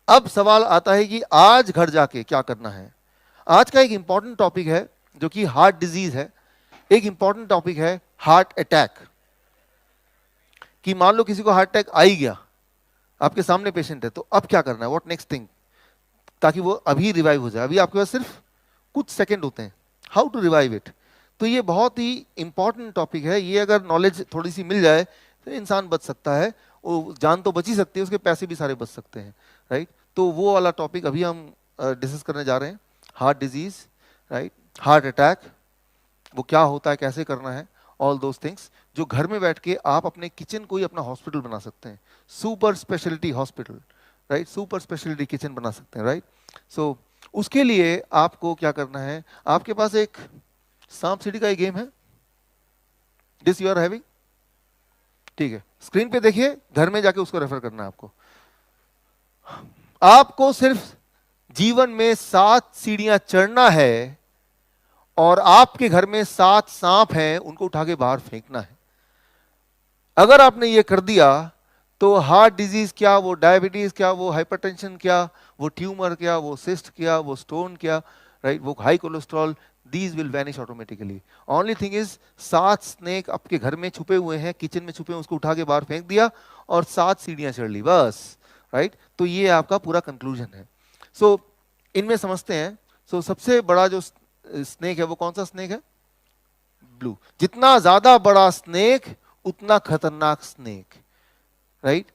अब सवाल आता है कि आज घर जाके क्या करना है। आज का एक इंपॉर्टेंट टॉपिक है जो कि हार्ट डिजीज है। एक इंपॉर्टेंट टॉपिक है हार्ट अटैक। कि मान लो किसी को हार्ट अटैक आ ही गया, आपके सामने पेशेंट है, तो अब क्या करना है, व्हाट नेक्स्ट थिंग, ताकि वो अभी रिवाइव हो जाए। अभी आपके पास सिर्फ कुछ सेकंड होते हैं, हाउ टू रिवाइव इट। तो ये बहुत ही इंपॉर्टेंट टॉपिक है। ये अगर नॉलेज थोड़ी सी मिल जाए तो इंसान बच सकता है। वो जान तो बच ही सकती है, उसके पैसे भी सारे बच सकते हैं, राइट। तो वो वाला टॉपिक अभी हम डिस्कस करने जा रहे हैं, heart disease, right, heart attack, वो क्या होता है, कैसे करना है, ऑल दोज थिंग्स जो घर में बैठ के आप अपने किचन को ही अपना हॉस्पिटल बना सकते हैं। Super speciality hospital, right, super speciality kitchen बना सकते हैं, राइट। सो उसके लिए आपको क्या करना है, आपके पास एक सांप सीढ़ी का एक गेम है, दिस यू आर हैविंग, ठीक है, स्क्रीन पे देखिए, घर में जाके उसको रेफर करना है आपको। आपको सिर्फ जीवन में 7 सीढ़ियां चढ़ना है और आपके घर में 7 सांप हैं, उनको उठा के बाहर फेंकना है। अगर आपने ये कर दिया तो हार्ट डिजीज क्या, वो डायबिटीज क्या, वो हाइपरटेंशन क्या, वो ट्यूमर क्या, वो सिस्ट क्या, वो स्टोन क्या, राइट, वो high cholesterol, these will vanish automatically. Only thing is 7 snake आपके घर में छुपे हुए हैं, किचन में छुपे हैं, उसको उठा के बाहर फेंक दिया और 7 सीढ़ियां चढ़ ली, बस, राइट। तो ये आपका पूरा कंक्लूजन है। सो इनमें समझते हैं। सो सबसे बड़ा जो स्नेक है वो कौन सा स्नेक है, ब्लू। जितना ज्यादा बड़ा स्नेक उतना खतरनाक स्नेक, राइट।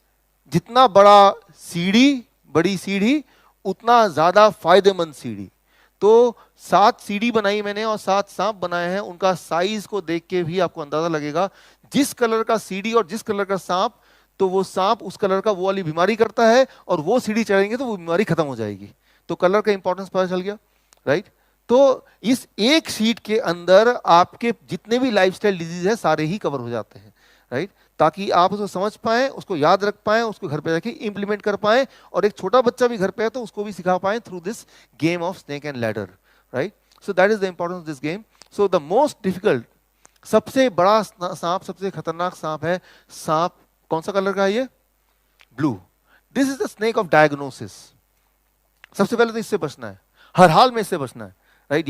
जितना बड़ा सीढ़ी, बड़ी सीढ़ी, उतना ज्यादा फायदेमंद सीढ़ी। तो 7 सीढ़ी बनाई मैंने और 7 सांप बनाए हैं, उनका साइज को देख के भी आपको अंदाजा लगेगा, जिस कलर का सीढ़ी और जिस कलर का सांप, तो वो सांप उस कलर का वो वाली बीमारी करता है, और वो सीढ़ी चढ़ेंगे तो वो बीमारी खत्म हो जाएगी। तो कलर का इंपॉर्टेंस पता चल गया, राइट। तो इस एक शीट के अंदर आपके जितने भी लाइफस्टाइल डिजीज है सारे ही कवर हो जाते हैं, राइट, ताकि आप उसको समझ पाएं, उसको याद रख पाएं, उसको घर पे जाके इंप्लीमेंट कर पाएं, और एक छोटा बच्चा भी घर पे है तो उसको भी सिखा पाएं through this game of snake and ladder, right. So that is the importance of this game. So the most difficult, सबसे बड़ा सांप, सबसे खतरनाक सांप है सांप, कौन सा कलर का है ये, blue. This is the snake of diagnosis. सबसे पहले तो इससे बचना है, हर हाल में इससे बचना है, राइट।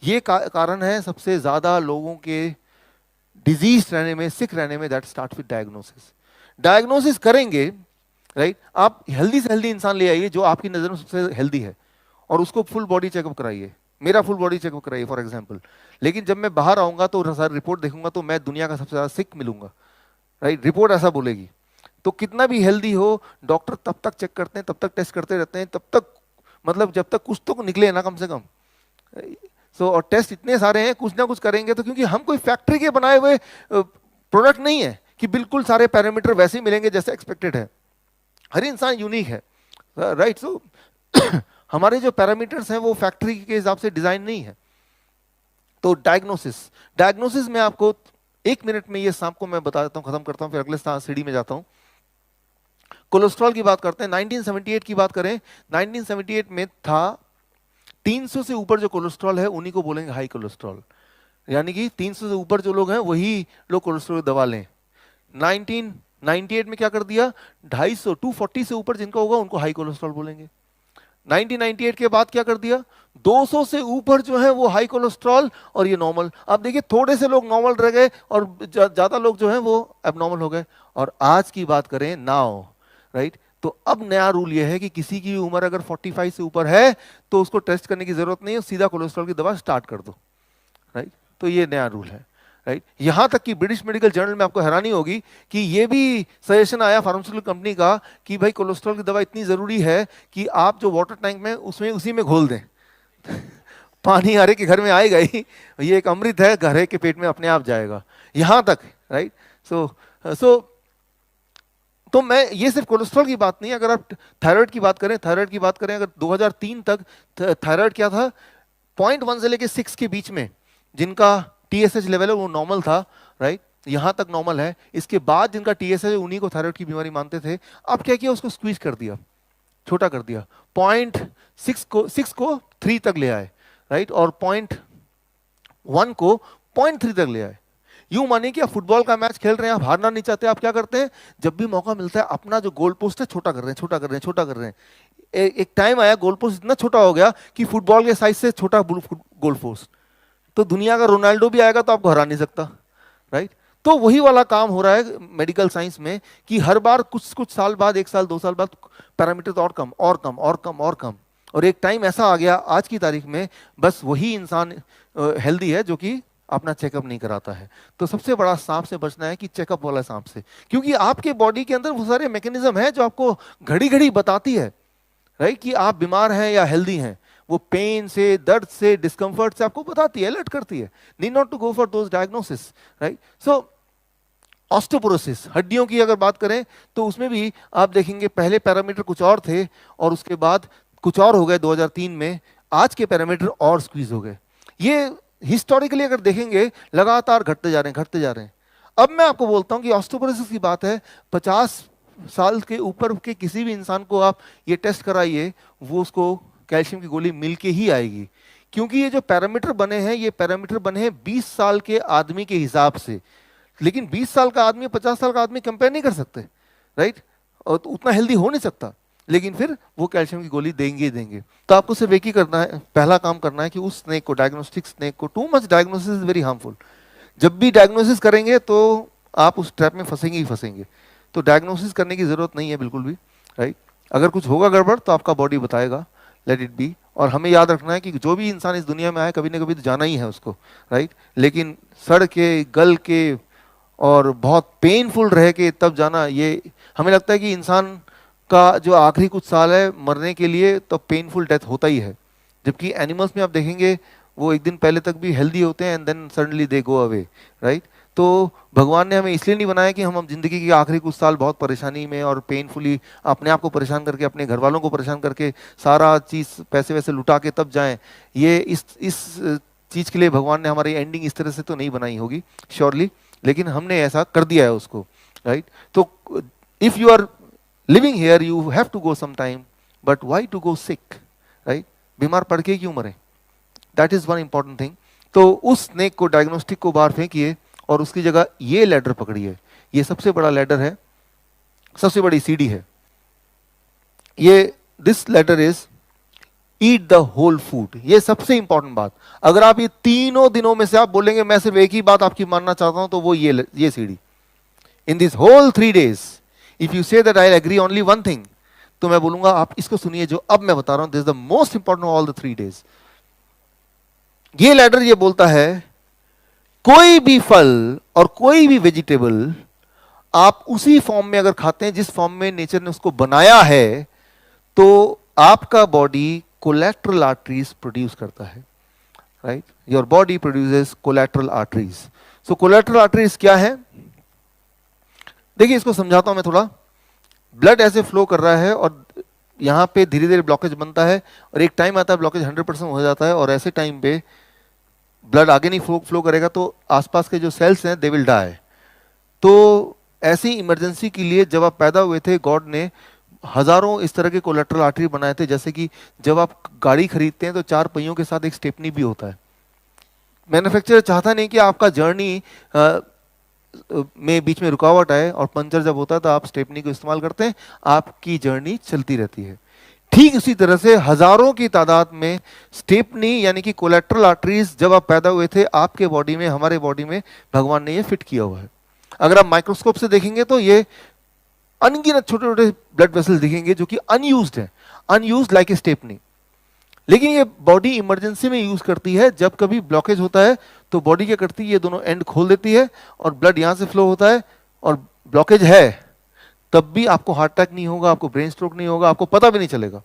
ये कारण है सबसे ज्यादा लोगों के डिजीज रहने में, सिक रहने में, that start with diagnosis. Diagnosis करेंगे, राइट, आप हेल्दी से हेल्दी इंसान ले आइए जो आपकी नजर में सबसे हेल्दी है, और उसको फुल बॉडी चेकअप कराइए, मेरा फुल बॉडी चेकअप कराइए फॉर एग्जांपल। लेकिन जब मैं बाहर आऊंगा तो सारी रिपोर्ट देखूंगा तो मैं दुनिया का सबसे ज्यादा सिक मिलूंगा, राइट, रिपोर्ट ऐसा बोलेगी। तो कितना भी हेल्दी हो, डॉक्टर तब तक चेक करते हैं, तब तक टेस्ट करते रहते हैं, तब तक, मतलब जब तक कुछ तो निकले ना कम से कम। सो और टेस्ट इतने सारे हैं, कुछ ना कुछ करेंगे तो, क्योंकि हम कोई फैक्ट्री के बनाए हुए प्रोडक्ट नहीं है कि बिल्कुल सारे पैरामीटर वैसे ही मिलेंगे जैसे एक्सपेक्टेड है। हर इंसान यूनिक है, राइट। सो हमारे जो पैरामीटर्स हैं वो फैक्ट्री के हिसाब से डिजाइन नहीं है। तो डायग्नोसिस में आपको 1 मिनट में ये सांप को मैं बता देता हूं, खत्म करता हूं, फिर अगले सीढ़ी में जाता हूं। कोलेस्ट्रॉल की बात करते हैं, 1978 की बात करें, 1978 में था 300 से ऊपर जो कोलेस्ट्रॉल है उन्हीं को बोलेंगे हाई कोलेस्ट्रॉल, यानी कि 300 से ऊपर जो लोग हैं वही लोग कोलेस्ट्रॉल की दवा लें। 1998 में क्या कर दिया, 250 240 से ऊपर जिनका होगा उनको हाई कोलेस्ट्रॉल बोलेंगे। 1998 के बाद क्या कर दिया, 200 से ऊपर जो है वो हाई कोलेस्ट्रॉल और ये नॉर्मल। आप देखिए थोड़े से लोग नॉर्मल रह गए और ज्यादा लोग जो है वो एबनॉर्मल हो गए। और आज की बात करें नाउ, राइट, तो अब नया रूल ये है कि किसी की उम्र अगर 45 से ऊपर है तो उसको टेस्ट करने की जरूरत नहीं है, सीधा कोलेस्ट्रॉल की दवा स्टार्ट कर दो, राइट। तो ये नया रूल है, राइट। यहां तक कि ब्रिटिश मेडिकल जर्नल में आपको हैरानी होगी कि ये भी सजेशन आया फार्मास्यूटिकल कंपनी का कि भाई कोलेस्ट्रॉल की दवा इतनी जरूरी है कि आप जो वाटर टैंक में उसमें उसी में घोल दें पानी हर एक के घर में आएगा ही, ये एक अमृत है, घर के पेट में अपने आप जाएगा, यहां तक, राइट। सो तो मैं ये सिर्फ कोलेस्ट्रॉल की बात नहीं, अगर आप थायराइड की बात करें, अगर 2003 तक थायराइड क्या था, 0.1 से लेके 6 के बीच में जिनका TSH लेवल है वो नॉर्मल था, राइट, यहां तक नॉर्मल है। इसके बाद जिनका TSH है उन्हीं को थायराइड की बीमारी मानते थे। अब क्या किया, उसको स्क्वीज कर दिया, छोटा कर दिया, 0.6 को 3 तक ले आए, राइट, और 0.1 को 0.3 तक ले आए। यूं मानिए कि आप फुटबॉल का मैच खेल रहे हैं, आप हारना नहीं चाहते, आप क्या करते हैं, जब भी मौका मिलता है अपना जो गोल पोस्ट है छोटा कर रहे हैं, एक टाइम आया गोल पोस्ट इतना छोटा हो गया कि फुटबॉल के साइज से छोटा गोल पोस्ट, तो दुनिया का रोनाल्डो भी आएगा तो आपको हरा नहीं सकता, राइट। तो वही वाला काम हो रहा है मेडिकल साइंस में कि हर बार कुछ कुछ साल बाद, 1 साल 2 साल बाद पैरामीटर और कम और कम और कम और कम, और एक टाइम ऐसा आ गया आज की तारीख में बस वही इंसान हेल्दी है जो कि अपना चेकअप नहीं कराता है। तो सबसे बड़ा सांप से बचना है कि चेकअप वाला सांप से, क्योंकि आपके बॉडी के अंदर वो सारे मैकेनिज्म है जो आपको घड़ी घड़ी बताती है, राइट, कि आप बीमार हैं या हेल्दी हैं। वो पेन से, दर्द से, डिस्कंफर्ट से आपको बताती है, अलर्ट करती है। Need not to go for those diagnosis, right. So osteoporosis, हड्डियों की अगर बात करें तो उसमें भी आप देखेंगे पहले पैरामीटर कुछ और थे और उसके बाद कुछ और हो गए 2003 में, आज के पैरामीटर और स्क्वीज हो गए। ये हिस्टोरिकली अगर देखेंगे लगातार घटते जा रहे हैं, घटते जा रहे हैं। अब मैं आपको बोलता हूं कि ऑस्टियोपोरोसिस की बात है, 50 साल के ऊपर के किसी भी इंसान को आप ये टेस्ट कराइए, वो उसको कैल्शियम की गोली मिल के ही आएगी, क्योंकि ये जो पैरामीटर बने हैं ये पैरामीटर बने हैं 20 साल के आदमी के हिसाब से। लेकिन 20 साल का आदमी 50 साल का आदमी कंपेयर नहीं कर सकते, राइट, और तो उतना हेल्दी हो नहीं सकता, लेकिन फिर वो कैल्शियम की गोली देंगे ही देंगे। तो आपको सिर्फ एक ही करना है, पहला काम करना है कि उस स्नेक को, डायग्नोस्टिक स्नेक को, too much diagnosis is very harmful. जब भी डायग्नोसिस करेंगे तो आप उस ट्रैप में फंसेंगे ही फंसेंगे। तो डायग्नोसिस करने की जरूरत नहीं है बिल्कुल भी, राइट। अगर कुछ होगा गड़बड़ तो आपका बॉडी बताएगा, लेट इट बी। और हमें याद रखना है कि जो भी इंसान इस दुनिया में आए कभी ना कभी तो जाना ही है उसको, राइट। लेकिन सड़ के, गल के और बहुत पेनफुल रह के तब जाना, ये हमें लगता है कि इंसान का जो आखिरी कुछ साल है मरने के लिए तो पेनफुल डेथ होता ही है, जबकि एनिमल्स में आप देखेंगे वो एक दिन पहले तक भी हेल्दी होते हैं and then suddenly they go away, right. तो भगवान ने हमें इसलिए नहीं बनाया कि हम जिंदगी के आखिरी कुछ साल बहुत परेशानी में और पेनफुली अपने आप को परेशान करके, अपने घर वालों को परेशान करके, सारा चीज़ पैसे वैसे लुटा के तब जाएं। ये इस चीज़ के लिए भगवान ने हमारी एंडिंग इस तरह से तो नहीं बनाई होगी श्योरली, लेकिन हमने ऐसा कर दिया है उसको, राइट। तो if you are living here you have to go some time, but why to go sick, right. बीमार पड़ के क्यों मरे, that is one important thing. तो उस स्नेक को, डायग्नोस्टिक को बाहर फेंकिए और उसकी जगह ये लैडर पकड़िए। ये सबसे बड़ा लैडर है, सबसे बड़ी सीढ़ी है ये। This ladder is eat the whole food. ये सबसे इंपॉर्टेंट बात। अगर आप ये तीनों दिनों में से आप बोलेंगे मैं सिर्फ एक ही बात आपकी मानना चाहता हूं, तो वो ये सीढ़ी। In this whole 3 days if you say that I agree only one thing, तो मैं बोलूंगा आप इसको सुनिए जो अब मैं बता रहा हूं, this is the most important all the 3 days। ये लैडर ये बोलता है कोई भी फल और कोई भी वेजिटेबल आप उसी फॉर्म में अगर खाते हैं जिस फॉर्म में नेचर ने उसको बनाया है, तो आपका बॉडी कोलैटरल आर्टरीज प्रोड्यूस करता है, right. Your body produces collateral arteries. So collateral arteries क्या है, देखिए इसको समझाता हूं मैं थोड़ा। ब्लड ऐसे फ्लो कर रहा है और यहां पे धीरे धीरे ब्लॉकेज बनता है और एक टाइम आता है ब्लॉकेज 100% हो जाता है, और ऐसे टाइम पे ब्लड आगे नहीं फ्लो करेगा तो आसपास के जो सेल्स हैं दे विल डाई। तो ऐसी इमरजेंसी के लिए जब आप पैदा हुए थे, गॉड ने हजारों इस तरह के कोलैटरल आर्टरी बनाए थे। जैसे कि जब आप गाड़ी खरीदते हैं तो 4 पहियों के साथ एक स्टेपनी भी होता है। मैन्युफैक्चरर चाहता नहीं कि आपका जर्नी में बीच में रुकावट आए, और पंचर जब होता है तो आप स्टेपनी को इस्तेमाल करते हैं, आपकी जर्नी चलती रहती है। ठीक उसी तरह से हजारों की तादाद में स्टेपनी यानी कि कोलैटरल आर्टरीज जब आप पैदा हुए थे आपके बॉडी में, हमारे बॉडी में भगवान ने ये फिट किया हुआ है। अगर आप माइक्रोस्कोप से देखेंगे तो ये अनगिनत छोटे छोटे ब्लड वेसल दिखेंगे जो कि अनयूज्ड है, अनयूज्ड लाइक ए स्टेपनी। लेकिन ये बॉडी इमरजेंसी में यूज करती है। जब कभी ब्लॉकेज होता है तो बॉडी क्या करती है, ये दोनों एंड खोल देती है और ब्लड यहां से फ्लो होता है, और ब्लॉकेज है तब भी आपको हार्ट अटैक नहीं होगा, आपको ब्रेन स्ट्रोक नहीं होगा, आपको पता भी नहीं चलेगा।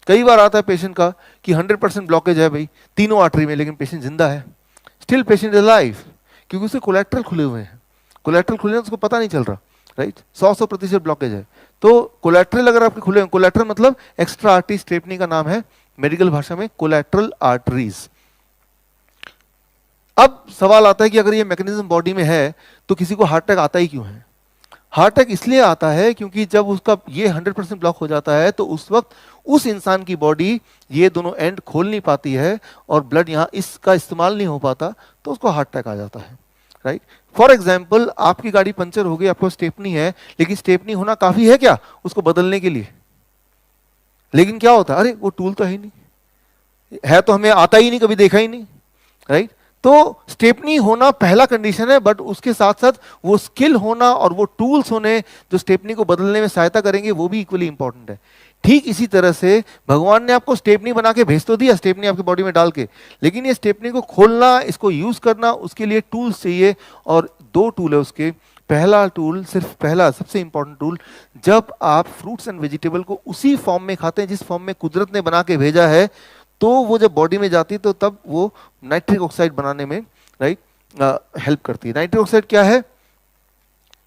कई बार आता है पेशेंट का कि 100% ब्लॉकेज है भाई तीनों आर्टरी में, लेकिन पेशेंट जिंदा है, स्टिल पेशेंट इज अलाइव, क्योंकि उसे कोलैटरल खुले हुए हैं। कोलैटरल खुले हैं उसको पता नहीं चल रहा, राइट। 100% ब्लॉकेज है। तो कोलैटरल अगर आपके खुले हैं, कोलैटरल मतलब एक्स्ट्रा आर्टरी, स्टेपनी का नाम है मेडिकल भाषा में कोलैटरल आर्टरीज। अब सवाल आता है कि अगर ये मैकेनिज्म बॉडी में है तो किसी को हार्ट अटैक आता ही क्यों है। हार्ट अटैक इसलिए आता है क्योंकि जब उसका ये 100% ब्लॉक हो जाता है तो उस वक्त उस इंसान की बॉडी ये दोनों एंड खोल नहीं पाती है और ब्लड यहाँ इसका इस्तेमाल नहीं हो पाता, तो उसको हार्ट अटैक आ जाता है, राइट। फॉर एग्जाम्पल आपकी गाड़ी पंचर हो गई, आपको स्टेपनी है, लेकिन स्टेपनी होना काफी है क्या उसको बदलने के लिए? लेकिन क्या होता है, अरे वो टूल तो है ही नहीं, है तो हमें आता ही नहीं, कभी देखा ही नहीं, राइट। तो स्टेपनी होना पहला कंडीशन है, बट उसके साथ साथ वो स्किल होना और वो टूल्स होने जो स्टेपनी को बदलने में सहायता करेंगे, वो भी इक्वली इंपॉर्टेंट है। ठीक इसी तरह से भगवान ने आपको स्टेपनी बना के भेज तो दिया, स्टेपनी आपकी बॉडी में डाल के, लेकिन ये स्टेपनी को खोलना, इसको यूज करना, उसके लिए टूल्स चाहिए। और दो टूल है उसके। पहला टूल, सिर्फ पहला सबसे इंपॉर्टेंट टूल, जब आप फ्रूट्स एंड वेजिटेबल को उसी फॉर्म में खाते हैं जिस फॉर्म में कुदरत ने बना के भेजा है, तो वो जब बॉडी में जाती है तो तब वो नाइट्रिक ऑक्साइड बनाने में, राइट, हेल्प करती है। नाइट्रिक ऑक्साइड क्या है?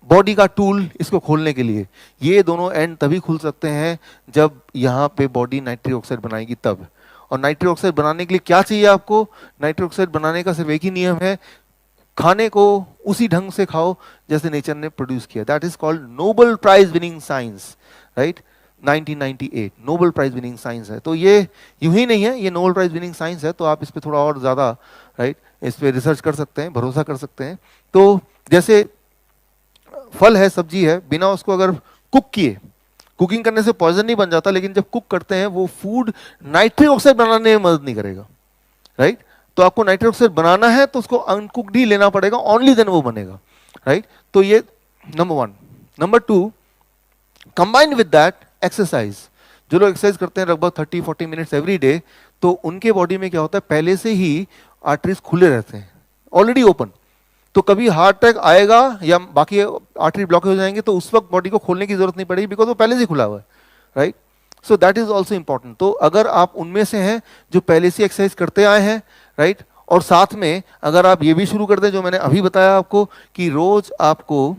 बॉडी का टूल इसको खोलने के लिए। ये दोनों एंड तभी खुल सकते हैं जब यहाँ पे बॉडी नाइट्रिक ऑक्साइड बनाएगी तब। और नाइट्रिक ऑक्साइड बनाने के लिए क्या चाहिए आपको? नाइट्रिक ऑक्साइड बनाने का सिर्फ एक ही नियम है, खाने को उसी ढंग से खाओ जैसे नेचर ने प्रोड्यूस किया। That is called Nobel prize winning science, right. 1998 Nobel prize winning science है। तो ये यूं ही नहीं है, ये नोबेल प्राइज विनिंग साइंस है, तो आप इस पे थोड़ा और ज्यादा, राइट, इस पे रिसर्च कर सकते हैं, भरोसा कर सकते हैं। तो जैसे फल है, सब्जी है, बिना उसको अगर कुक किए, कुकिंग करने से पॉइजन नहीं बन जाता, लेकिन जब कुक करते हैं वो फूड नाइट्रिक ऑक्साइड बनाने में मदद नहीं करेगा, राइट। तो आपको नाइट्रिक ऑक्साइड बनाना है तो उसको अनकुक्ड ही लेना पड़ेगा, ओनली देन वो बनेगा, राइट। तो ये number one. Number two, combined with that exercise. जो लोग एक्सरसाइज करते हैं लगभग 30-40 मिनट्स एवरी डे, तो उनके बॉडी में क्या होता है, पहले से ही आर्टरीज खुले रहते हैं, ऑलरेडी ओपन। तो कभी हार्ट अटैक आएगा या बाकी आर्टरी ब्लॉक हो जाएंगे तो उस वक्त बॉडी को खोलने की जरूरत नहीं पड़ेगी, बिकॉज वो पहले से खुला हुआ है, right. So that is also important. तो अगर आप उनमें से हैं जो पहले से एक्सरसाइज करते आए हैं, राइट, और साथ में अगर आप ये भी शुरू कर दें जो मैंने अभी बताया आपको, कि रोज आपको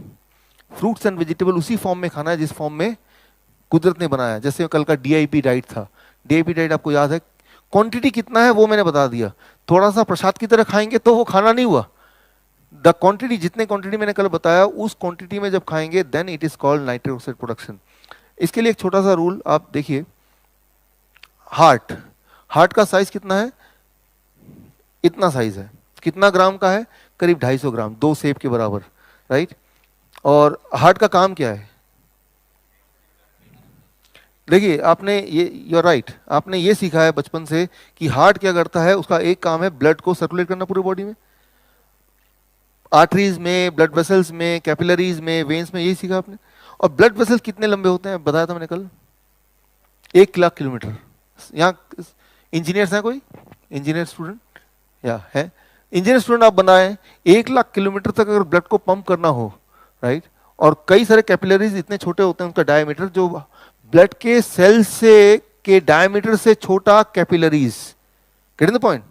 फ्रूट्स एंड वेजिटेबल उसी फॉर्म में खाना है जिस फॉर्म में कुदरत ने बनाया। जैसे कल का डीआईपी डाइट था, डीआईपी डाइट आपको याद है, क्वांटिटी कितना है वो मैंने बता दिया। थोड़ा सा प्रसाद की तरह खाएंगे तो वो खाना नहीं हुआ। द क्वांटिटी, जितने क्वांटिटी मैंने कल बताया उस क्वांटिटी में जब खाएंगे then it is called nitric oxide production. इसके लिए एक छोटा सा रूल आप देखिए, हार्ट का साइज कितना है? इतना साइज है। कितना ग्राम का है? करीब 250 ग्राम, 2 सेब के बराबर, राइट। और हार्ट का काम क्या है? देखिए आपने ये, यू आर राइट, आपने ये सीखा है बचपन से कि हार्ट क्या करता है, उसका एक काम है ब्लड को सर्कुलेट करना पूरी बॉडी में, आर्टरीज में, ब्लड वेसल्स में, कैपिलरीज में, वेन्स में, यही सीखा आपने। और ब्लड वेसल्स कितने लंबे होते हैं बताया था मैंने कल? 1 लाख किलोमीटर। यहाँ इंजीनियर्स हैं कोई? इंजीनियर स्टूडेंट या है? इंजीनियर स्टूडेंट आप बनाए, 1 लाख किलोमीटर तक अगर ब्लड को पंप करना हो, राइट, और कई सारे कैपिलरीज इतने छोटे होते हैं, उनका डायमीटर जो ब्लड के सेल से के डायमीटर से छोटा capillaries, getting the point,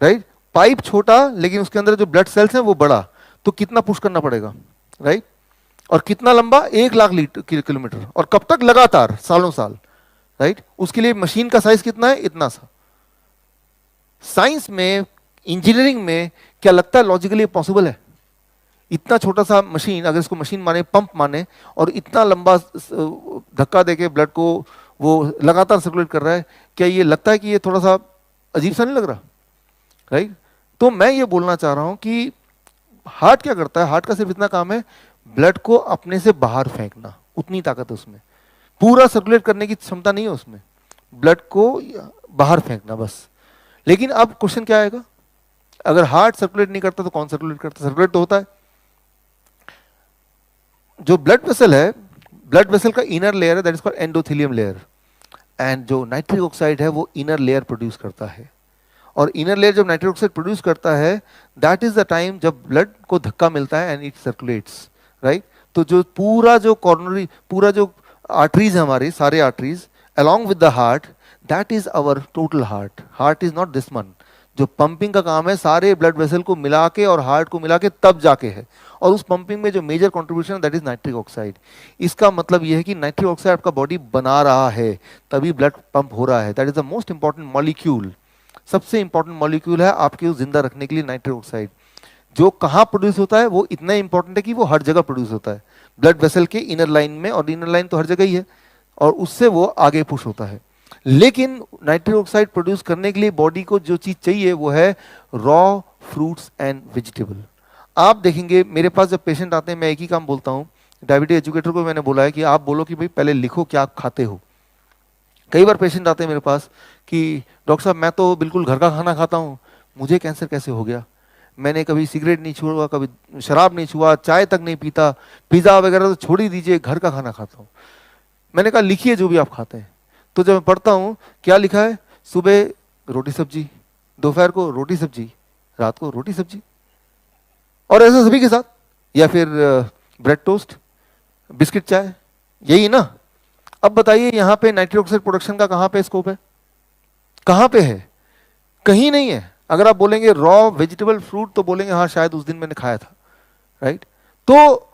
right. Pipe छोटा लेकिन उसके अंदर जो ब्लड सेल्स हैं वो बड़ा, तो कितना पुश करना पड़ेगा, राइट। और कितना लंबा? 1 लाख किलोमीटर। और कब तक? लगातार, सालों साल, राइट। उसके लिए मशीन का साइज कितना है? इतना सा। साइंस में, इंजीनियरिंग में क्या लगता है लॉजिकली पॉसिबल है? इतना छोटा सा मशीन, अगर इसको मशीन माने, पंप माने, और इतना लंबा धक्का देके ब्लड को वो लगातार सर्कुलेट कर रहा है, क्या ये लगता है कि ये थोड़ा सा अजीब सा नहीं लग रहा, राइट। तो मैं ये बोलना चाह रहा हूं कि हार्ट क्या करता है, हार्ट का सिर्फ इतना काम है ब्लड को अपने से बाहर फेंकना, उतनी ताकत है उसमें, पूरा सर्कुलेट करने की क्षमता नहीं है उसमें, ब्लड को बाहर फेंकना बस। लेकिन अब क्वेश्चन क्या आएगा, अगर हार्ट सर्कुलेट नहीं करता तो कौन सर्कुलेट करता? सर्कुलेट तो होता है। जो ब्लड वेसल है, ब्लड वेसल का इनर लेयर है, that is called endothelium layer, and जो नाइट्रिक ऑक्साइड है वो इनर लेयर प्रोड्यूस करता है। और इनर लेयर जब नाइट्रिक ऑक्साइड प्रोड्यूस करता है, दैट इज द टाइम जब ब्लड को धक्का मिलता है एंड इट सर्कुलेट्स, राइट। तो जो पूरा जो कॉर्नरी, पूरा जो आर्टरीज है हमारे, सारे arteries along with the heart, that is our total heart. Heart is not this one. जो पंपिंग का काम है सारे ब्लड वेसल को मिला के और हार्ट को मिला के तब जाके है, और उस पंपिंग में जो मेजर कंट्रीब्यूशन है दैट इज नाइट्रिक ऑक्साइड। इसका मतलब यह है कि नाइट्रिक ऑक्साइड आपका बॉडी बना रहा है तभी ब्लड पंप हो रहा है। That is the most important molecule, सबसे इंपॉर्टेंट मॉलिक्यूल है आपके जिंदा रखने के लिए नाइट्रिक ऑक्साइड। जो कहाँ प्रोड्यूस होता है वो इतना इंपॉर्टेंट है कि वो हर जगह प्रोड्यूस होता है, ब्लड वेसल के इनर लाइन में, और इनर लाइन तो हर जगह ही है, और उससे वो आगे पुश होता है। लेकिन नाइट्रिक ऑक्साइड प्रोड्यूस करने के लिए बॉडी को जो चीज चाहिए वो है रॉ फ्रूट्स एंड वेजिटेबल। आप देखेंगे मेरे पास जब पेशेंट आते हैं, मैं एक ही काम बोलता हूँ, डायबिटीज एजुकेटर को मैंने बोला है कि आप बोलो कि भाई पहले लिखो क्या आप खाते हो, कई बार पेशेंट आते हैं मेरे पास कि डॉक्टर साहब मैं तो बिल्कुल घर का खाना खाता हूँ, मुझे कैंसर कैसे हो गया? मैंने कभी सिगरेट नहीं छुआ, कभी शराब नहीं छुआ, चाय तक नहीं पीता, पिज़्ज़ा वगैरह तो छोड़ ही दीजिए, घर का खाना खाता हूँ। मैंने कहा लिखिए जो भी आप खाते हैं। तो जब मैं पढ़ता हूँ क्या लिखा है, सुबह रोटी सब्जी, दोपहर को रोटी सब्जी, रात को रोटी सब्जी, और ऐसा सभी के साथ, या फिर ब्रेड टोस्ट, बिस्किट चाय, यही ना। अब बताइए यहाँ पे नाइट्रिक ऑक्साइड प्रोडक्शन का कहाँ पे स्कोप है? कहाँ पे है? कहीं नहीं है। अगर आप बोलेंगे रॉ वेजिटेबल फ्रूट तो बोलेंगे हाँ शायद उस दिन मैंने खाया था, राइट? तो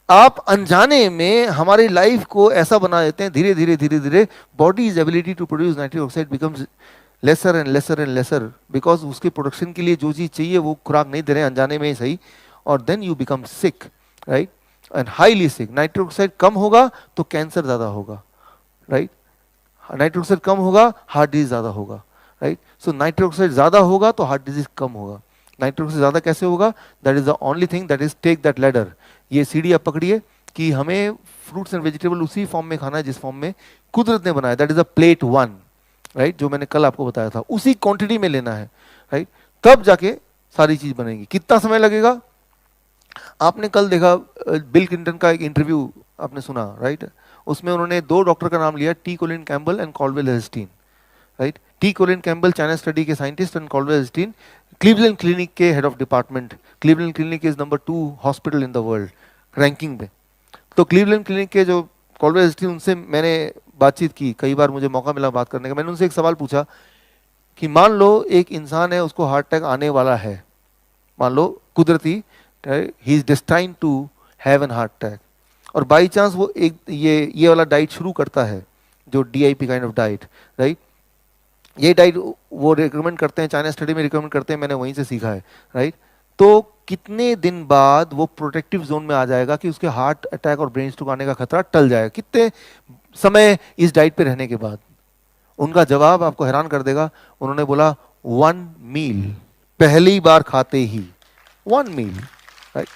आप अनजाने में हमारी लाइफ को ऐसा बना देते हैं, धीरे धीरे धीरे धीरे body's ability to produce nitric oxide becomes lesser and lesser and lesser, because उसके प्रोडक्शन के लिए जो चीज चाहिए वो खुराक नहीं दे रहे हैं, अनजाने में ही सही, और then you become sick, right, and highly sick. Nitric oxide कम होगा तो कैंसर ज्यादा होगा, राइट? नाइट्रिक ऑक्साइड कम होगा, हार्ट डिजीज ज्यादा होगा, राइट? सो नाइट्रिक ऑक्साइड ज्यादा होगा तो हार्ट डिजीज कम होगा। नाइट्रिक ऑक्साइड ज्यादा कैसे होगा? That is the only thing, that is take that ladder, ये सीढ़ी आप पकड़िए कि हमें फ्रूट्स एंड वेजिटेबल उसी फॉर्म में खाना है जिस फॉर्म में कुदरत ने बनाया, that is a plate 1, right? जो मैंने कल आपको बताया था, उसी क्वांटिटी में लेना है, राइट? तब जाके सारी चीज बनेगी। कितना समय लगेगा? आपने कल देखा बिल क्लिंटन का एक इंटरव्यू आपने सुना, राइट? उसमें उन्होंने 2 डॉक्टर का नाम लिया, T Colin Campbell and Caldwell Esselstyn, right? T Colin Campbell China study के scientist and Caldwell Esselstyn Cleveland Clinic के head of department. Cleveland Clinic is number 2 hospital in the world ranking में। तो Cleveland Clinic के जो Caldwell हेस्टीन, उनसे मैंने बातचीत की, कई बार मुझे मौका मिला बात करने का। मैंने उनसे एक सवाल पूछा कि मान लो एक इंसान है, उसको हार्ट अटैक आने वाला है, मान लो कुदरती, he is destined to have an heart attack, और बाई चांस वो एक ये वाला डाइट शुरू करता है, जो DIP kind of diet, right? ये डाइट वो रिकमेंड करते हैं, चाइना स्टडी में रिकमेंड करते हैं, मैंने वहीं से सीखा है, राइट? तो कितने दिन बाद वो प्रोटेक्टिव जोन में आ जाएगा कि उसके हार्ट अटैक और ब्रेन स्ट्रोक आने का खतरा टल जाएगा? कितने समय इस डाइट पे रहने के बाद? उनका जवाब आपको हैरान कर देगा। उन्होंने बोला 1 मील, पहली बार खाते ही 1 मील, राइट?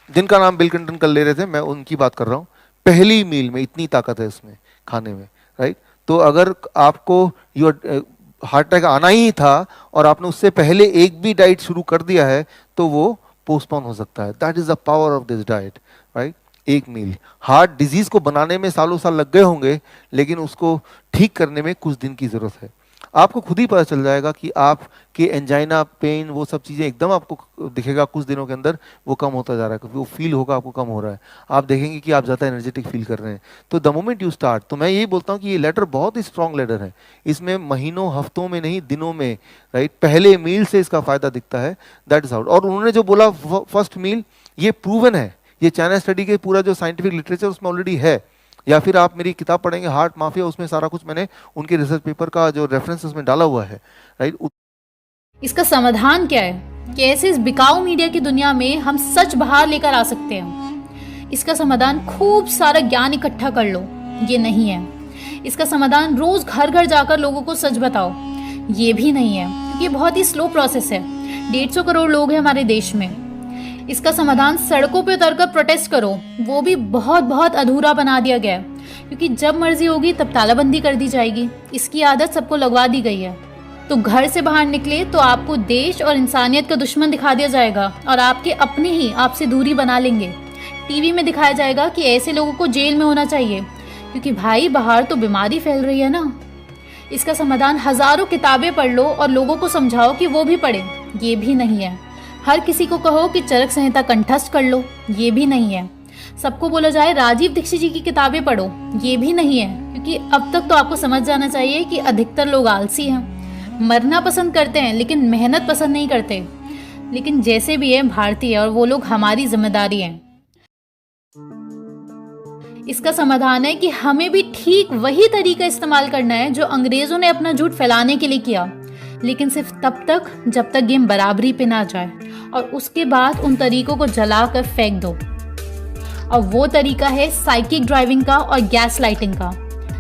जिनका नाम बिल क्लिंटन कल ले रहे थे, मैं उनकी बात कर रहा हूं। पहली मील में इतनी ताकत है इसमें खाने में, राइट? तो अगर आपको हार्ट अटैक आना ही था और आपने उससे पहले एक भी डाइट शुरू कर दिया है तो वो पोस्टपोन हो सकता है। That is the power of this diet, right? 1 meal. Heart disease को बनाने में सालों साल लग गए होंगे, लेकिन उसको ठीक करने में कुछ दिन की जरूरत है। आपको खुद ही पता चल जाएगा कि आपके एंजाइना, पेन, वो सब चीज़ें एकदम आपको दिखेगा कुछ दिनों के अंदर वो कम होता जा रहा है, क्योंकि वो फील होगा आपको कम हो रहा है। आप देखेंगे कि आप ज़्यादा एनर्जेटिक फील कर रहे हैं। तो द मोमेंट यू स्टार्ट, तो मैं यही बोलता हूँ कि ये लेटर बहुत ही स्ट्रॉन्ग लेटर है। इसमें महीनों, हफ्तों में नहीं, दिनों में, राइट, पहले मील से इसका फायदा दिखता है। That is out. और उन्होंने जो बोला फर्स्ट मील, ये प्रूवन है, ये चाइना स्टडी के पूरा जो साइंटिफिक लिटरेचर उसमें ऑलरेडी है। या फिर आप मेरी किताब पढ़ेंगे हार्ट माफिया, उसमें सारा कुछ मैंने उनके रिसर्च पेपर का जो रेफरेंस उसमें डाला हुआ है, राइट? इसका समाधान क्या है? कैसे इस बिकाऊ मीडिया की दुनिया में हम सच बाहर लेकर आ सकते हैं? इसका समाधान खूब सारा ज्ञान इकट्ठा कर लो, ये नहीं है। इसका समाधान रोज घर घर जाकर लोगों को सच बताओ, ये भी नहीं है, क्योंकि ये बहुत ही स्लो प्रोसेस है। 150 करोड़ लोग हैं हमारे देश में। इसका समाधान सड़कों पे उतरकर प्रोटेस्ट करो, वो भी बहुत बहुत अधूरा बना दिया गया है, क्योंकि जब मर्जी होगी तब तालाबंदी कर दी जाएगी। इसकी आदत सबको लगवा दी गई है। तो घर से बाहर निकले तो आपको देश और इंसानियत का दुश्मन दिखा दिया जाएगा, और आपके अपने ही आपसे दूरी बना लेंगे। टीवी में दिखाया जाएगा कि ऐसे लोगों को जेल में होना चाहिए, क्योंकि भाई बाहर तो बीमारी फैल रही है ना। इसका समाधान हजारों किताबें पढ़ लो और लोगों को समझाओ कि वो भी पढ़े, ये भी नहीं है। हर किसी को कहो कि चरक संहिता कंठस्थ कर लो, ये भी नहीं है। सबको बोला जाए राजीव दीक्षित जी की किताबें पढ़ो, ये भी नहीं है, क्योंकि अब तक तो आपको समझ जाना चाहिए कि अधिकतर लोग आलसी हैं, मरना पसंद करते हैं लेकिन मेहनत पसंद नहीं करते। लेकिन जैसे भी है, भारतीय और वो लोग हमारी जिम्मेदारी हैं। इसका समाधान है कि हमें भी ठीक वही तरीका इस्तेमाल करना है जो अंग्रेजों ने अपना झूठ फैलाने के लिए किया, लेकिन सिर्फ तब तक जब तक गेम बराबरी पे ना जाए, और उसके बाद उन तरीकों को जलाकर फेंक दो। और वो तरीका है साइकिक ड्राइविंग का और गैस लाइटिंग का।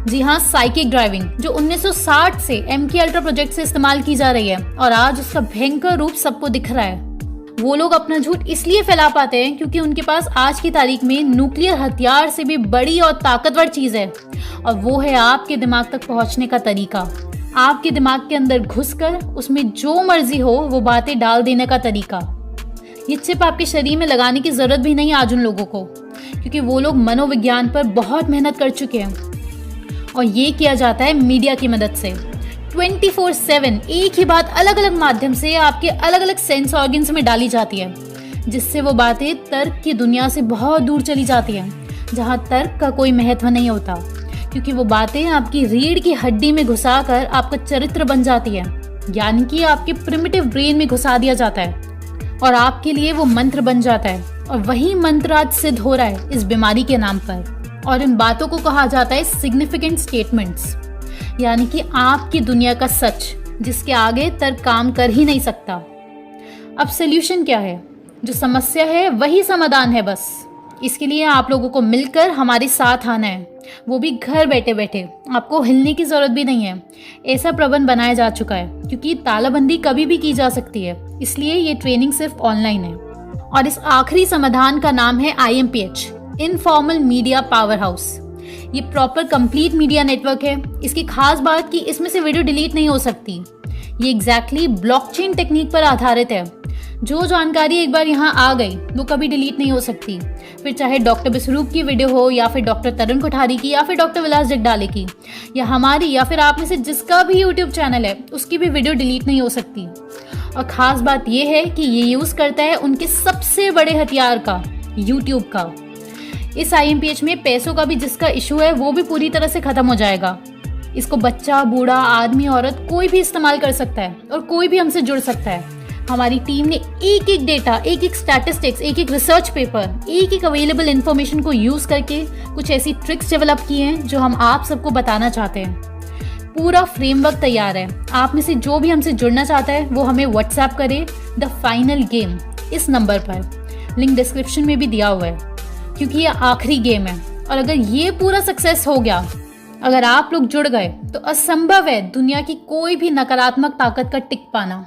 जी हाँ, साइकिक ड्राइविंग, जो 1960 से MK अल्ट्रा प्रोजेक्ट से इस्तेमाल की जा रही है, और आज उसका भयंकर रूप सबको दिख रहा है। वो लोग अपना झूठ इसलिए फैला पाते हैं क्योंकि उनके पास आज की तारीख में न्यूक्लियर हथियार से भी बड़ी और ताकतवर चीज है, और वो है आपके दिमाग तक पहुंचने का तरीका। आपके दिमाग के अंदर घुसकर उसमें जो मर्जी हो वो बातें डाल देने का तरीका। ये चिप आपके शरीर में लगाने की जरूरत भी नहीं आज उन लोगों को, क्योंकि वो लोग मनोविज्ञान पर बहुत मेहनत कर चुके हैं, और ये किया जाता है मीडिया की मदद से। 24/7 एक ही बात अलग अलग माध्यम से आपके अलग अलग सेंस ऑर्गन्स में डाली जाती है, जिससे वो बातें तर्क की दुनिया से बहुत दूर चली जाती हैं, जहाँ तर्क का कोई महत्व नहीं होता, क्योंकि वो बातें आपकी रीढ़ की हड्डी में घुसाकर आपका चरित्र बन जाती है, यानी कि आपके प्रिमिटिव ब्रेन में घुसा दिया जाता है और आपके लिए वो मंत्र बन जाता है। और वही मंत्र आज सिद्ध हो रहा है इस बीमारी के नाम पर, और इन बातों को कहा जाता है सिग्निफिकेंट स्टेटमेंट्स, यानी कि आपकी दुनिया का सच, जिसके आगे तर्क काम कर ही नहीं सकता। अब सॉल्यूशन क्या है? जो समस्या है वही समाधान है। बस इसके लिए आप लोगों को मिलकर हमारे साथ आना है, वो भी घर बैठे बैठे। आपको हिलने की जरूरत भी नहीं है। ऐसा प्रबंध बनाया जा चुका है, क्योंकि तालाबंदी कभी भी की जा सकती है, इसलिए ये ट्रेनिंग सिर्फ ऑनलाइन है। और इस आखिरी समाधान का नाम है IMPH, informal media power house. ये प्रॉपर कंप्लीट मीडिया नेटवर्क है। इसकी खास बात कि इसमें से वीडियो डिलीट नहीं हो सकती। ये एग्जैक्टली ब्लॉकचेन टेक्निक पर आधारित है। जो जानकारी एक बार यहाँ आ गई वो कभी डिलीट नहीं हो सकती, फिर चाहे डॉक्टर बिस्वरूप की वीडियो हो, या फिर डॉक्टर तरुण कोठारी की, या फिर डॉक्टर विलास जगडाले की, या हमारी, या फिर आप में से जिसका भी यूट्यूब चैनल है उसकी भी वीडियो डिलीट नहीं हो सकती। और ख़ास बात यह है कि ये यूज़ करता है उनके सबसे बड़े हथियार का, यूट्यूब का। इस IMPH में पैसों का भी जिसका इशू है वो भी पूरी तरह से ख़त्म हो जाएगा। इसको बच्चा, बूढ़ा, आदमी, औरत कोई भी इस्तेमाल कर सकता है, और कोई भी हमसे जुड़ सकता है। हमारी टीम ने एक एक डेटा, एक एक स्टैटिस्टिक्स, एक एक रिसर्च पेपर, एक एक अवेलेबल इन्फॉर्मेशन को यूज़ करके कुछ ऐसी ट्रिक्स डेवलप की हैं जो हम आप सबको बताना चाहते हैं। पूरा फ्रेमवर्क तैयार है। आप में से जो भी हमसे जुड़ना चाहता है वो हमें व्हाट्सएप करे द फाइनल गेम इस नंबर पर। लिंक डिस्क्रिप्शन में भी दिया हुआ है, क्योंकि ये आखिरी गेम है। और अगर ये पूरा सक्सेस हो गया, अगर आप लोग जुड़ गए, तो असंभव है दुनिया की कोई भी नकारात्मक ताकत का टिक पाना।